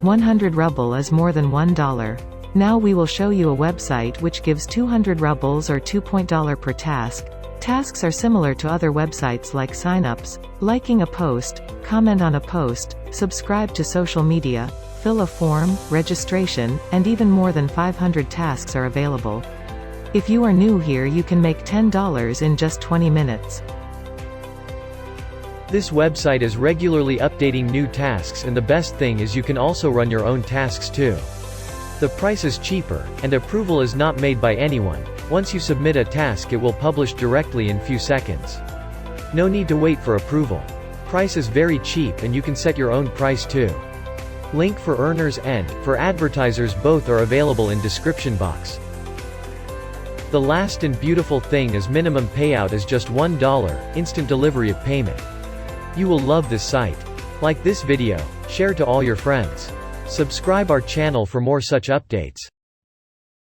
100 ruble is more than $1. Now we will show you a website which gives 200 rubles or $2 per task. Tasks are similar to other websites like signups, liking a post, comment on a post, subscribe to social media, fill a form, registration, and even more than 500 tasks are available. If you are new here, you can make $10 in just 20 minutes. This website is regularly updating new tasks, and the best thing is you can also run your own tasks too. The price is cheaper, and approval is not made by anyone. Once you submit a task, it will publish directly in few seconds. No need to wait for approval. Price is very cheap, and you can set your own price too. Link for earners and for advertisers both are available in description box. The last and beautiful thing is minimum payout is just $1, instant delivery of payment. You will love this site. Like this video, share to all your friends. Subscribe our channel for more such updates.